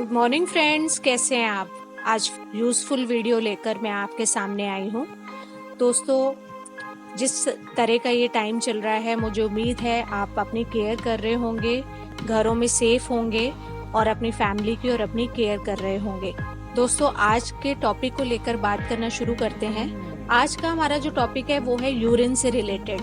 Good morning friends, कैसे हैं आप। आज यूज़फुल वीडियो लेकर मैं आपके सामने आई हूँ। दोस्तों, जिस तरह का ये टाइम चल रहा है, मुझे उम्मीद है आप अपनी केयर कर रहे होंगे, घरों में सेफ होंगे और अपनी फैमिली की और अपनी केयर कर रहे होंगे। दोस्तों, आज के टॉपिक को लेकर बात करना शुरू करते हैं। आज का हमारा जो टॉपिक है वो है यूरिन से रिलेटेड।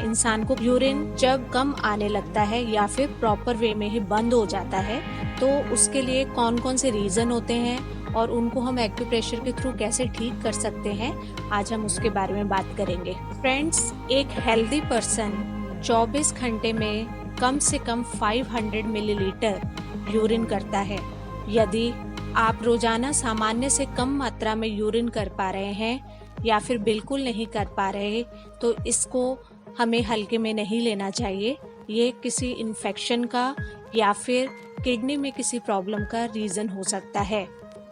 इंसान को यूरिन जब कम आने लगता है या फिर प्रॉपर वे में ही बंद हो जाता है, तो उसके लिए कौन कौन से रीज़न होते हैं और उनको हम एक्यूप्रेशर के थ्रू कैसे ठीक कर सकते हैं, आज हम उसके बारे में बात करेंगे। फ्रेंड्स, एक हेल्दी पर्सन 24 घंटे में कम से कम 500 मिलीलीटर यूरिन करता है। यदि आप रोजाना सामान्य से कम मात्रा में यूरिन कर पा रहे हैं या फिर बिल्कुल नहीं कर पा रहे, तो इसको हमें हल्के में नहीं लेना चाहिए। ये किसी इन्फेक्शन का या फिर किडनी में किसी प्रॉब्लम का रीज़न हो सकता है।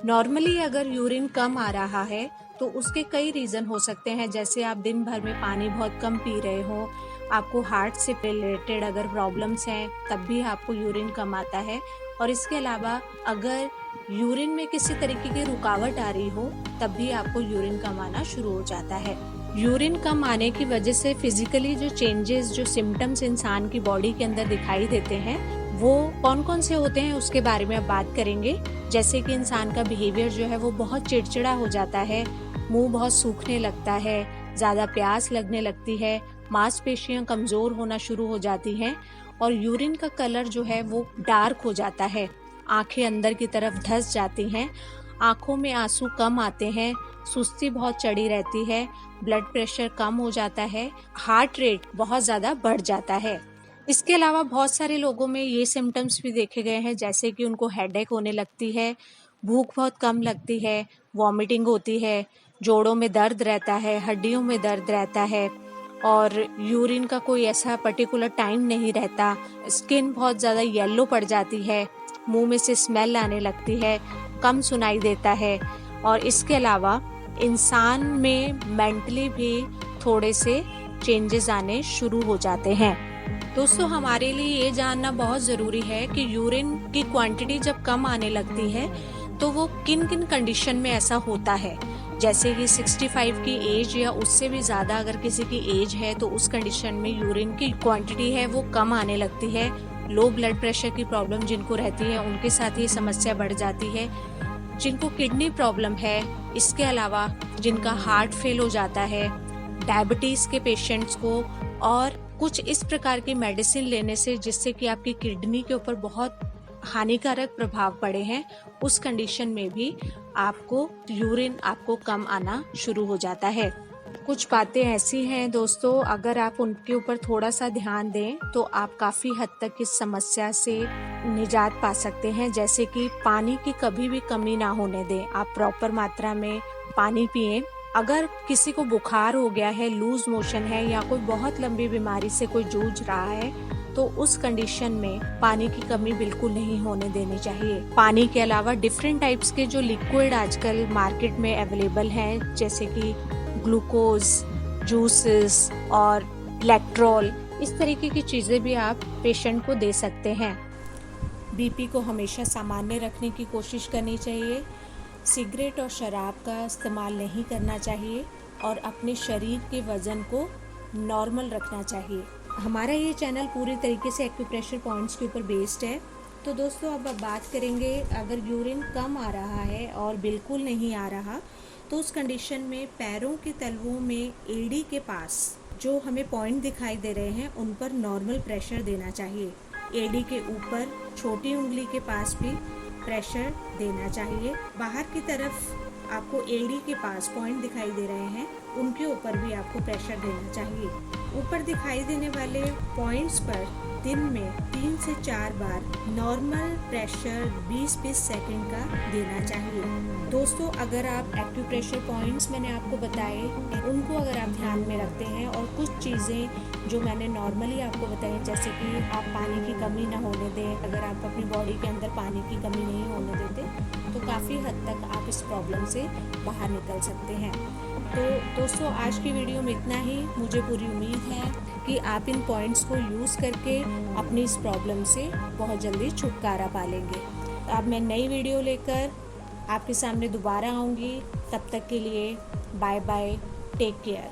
नॉर्मली अगर यूरिन कम आ रहा है तो उसके कई रीज़न हो सकते हैं, जैसे आप दिन भर में पानी बहुत कम पी रहे हो, आपको हार्ट से रिलेटेड अगर प्रॉब्लम्स हैं तब भी आपको यूरिन कम आता है, और इसके अलावा अगर यूरिन में किसी तरीके की रुकावट आ रही हो तब भी आपको यूरिन कम आना शुरू हो जाता है। यूरिन कम आने की वजह से फिजिकली जो चेंजेस, जो सिम्टम्स इंसान की बॉडी के अंदर दिखाई देते हैं, वो कौन कौन से होते हैं उसके बारे में अब बात करेंगे। जैसे कि इंसान का बिहेवियर जो है वो बहुत चिड़चिड़ा हो जाता है, मुंह बहुत सूखने लगता है, ज़्यादा प्यास लगने लगती है, मांसपेशियां कमज़ोर होना शुरू हो जाती हैं और यूरिन का कलर जो है वो डार्क हो जाता है, आंखें अंदर की तरफ धंस जाती हैं, आंखों में आंसू कम आते हैं, सुस्ती बहुत चढ़ी रहती है, ब्लड प्रेशर कम हो जाता है, हार्ट रेट बहुत ज़्यादा बढ़ जाता है। इसके अलावा बहुत सारे लोगों में ये सिम्टम्स भी देखे गए हैं, जैसे कि उनको हेडेक होने लगती है, भूख बहुत कम लगती है, वॉमिटिंग होती है, जोड़ों में दर्द रहता है, हड्डियों में दर्द रहता है और यूरिन का कोई ऐसा पर्टिकुलर टाइम नहीं रहता, स्किन बहुत ज़्यादा येलो पड़ जाती है, मुंह में से स्मेल आने लगती है, कम सुनाई देता है और इसके अलावा इंसान में मेंटली भी थोड़े से चेंजेस आने शुरू हो जाते हैं। दोस्तों, हमारे लिए ये जानना बहुत ज़रूरी है कि यूरिन की क्वांटिटी जब कम आने लगती है तो वो किन किन कंडीशन में ऐसा होता है। जैसे कि 65 की एज या उससे भी ज़्यादा अगर किसी की एज है तो उस कंडीशन में यूरिन की क्वांटिटी है वो कम आने लगती है। लो ब्लड प्रेशर की प्रॉब्लम जिनको रहती है उनके साथ ये समस्या बढ़ जाती है। जिनको किडनी प्रॉब्लम है, इसके अलावा जिनका हार्ट फेल हो जाता है, डायबिटीज़ के पेशेंट्स को, और कुछ इस प्रकार की मेडिसिन लेने से जिससे कि आपकी किडनी के ऊपर बहुत हानिकारक प्रभाव पड़े हैं, उस कंडीशन में भी आपको यूरिन आपको कम आना शुरू हो जाता है। कुछ बातें ऐसी हैं दोस्तों, अगर आप उनके ऊपर थोड़ा सा ध्यान दें तो आप काफ़ी हद तक इस समस्या से निजात पा सकते हैं। जैसे कि पानी की कभी भी कमी ना होने दें, आप प्रॉपर मात्रा में पानी पिएं। अगर किसी को बुखार हो गया है, लूज मोशन है या कोई बहुत लंबी बीमारी से कोई जूझ रहा है, तो उस कंडीशन में पानी की कमी बिल्कुल नहीं होने देनी चाहिए। पानी के अलावा डिफरेंट टाइप्स के जो लिक्विड आजकल मार्केट में अवेलेबल हैं, जैसे कि ग्लूकोज, जूसेस और इलेक्ट्रॉल, इस तरीके की चीज़ें भी आप पेशेंट को दे सकते हैं। बीपी को हमेशा सामान्य रखने की कोशिश करनी चाहिए। सिगरेट और शराब का इस्तेमाल नहीं करना चाहिए और अपने शरीर के वज़न को नॉर्मल रखना चाहिए। हमारा ये चैनल पूरी तरीके से एक्यूप्रेशर पॉइंट्स के ऊपर बेस्ड है। तो दोस्तों, अब बात करेंगे, अगर यूरिन कम आ रहा है और बिल्कुल नहीं आ रहा, तो उस कंडीशन में पैरों के तलवों में एड़ी के पास जो हमें पॉइंट दिखाई दे रहे हैं उन पर नॉर्मल प्रेशर देना चाहिए। एड़ी के ऊपर छोटी उंगली के पास भी प्रेशर देना चाहिए। बाहर की तरफ आपको एड़ी के पास पॉइंट दिखाई दे रहे हैं, उनके ऊपर भी आपको प्रेशर देना चाहिए। ऊपर दिखाई देने वाले पॉइंट्स पर दिन में 3 से 4 बार नॉर्मल प्रेशर 20-20 सेकंड का देना चाहिए। दोस्तों, अगर आप एक्यूप्रेशर पॉइंट्स मैंने आपको बताए, उनको अगर आप ध्यान में रखते हैं और कुछ चीज़ें जो मैंने नॉर्मली आपको बताई, जैसे कि आप पानी की कमी ना होने दें, अगर आप अपनी बॉडी के अंदर पानी की कमी नहीं होने देते तो काफ़ी हद तक आप इस प्रॉब्लम से बाहर निकल सकते हैं। तो दोस्तों, आज की वीडियो में इतना ही। मुझे पूरी उम्मीद है कि आप इन पॉइंट्स को यूज़ करके अपनी इस प्रॉब्लम से बहुत जल्दी छुटकारा पा लेंगे। अब मैं नई वीडियो लेकर आपके सामने दोबारा आऊँगी। तब तक के लिए बाय बाय, टेक केयर।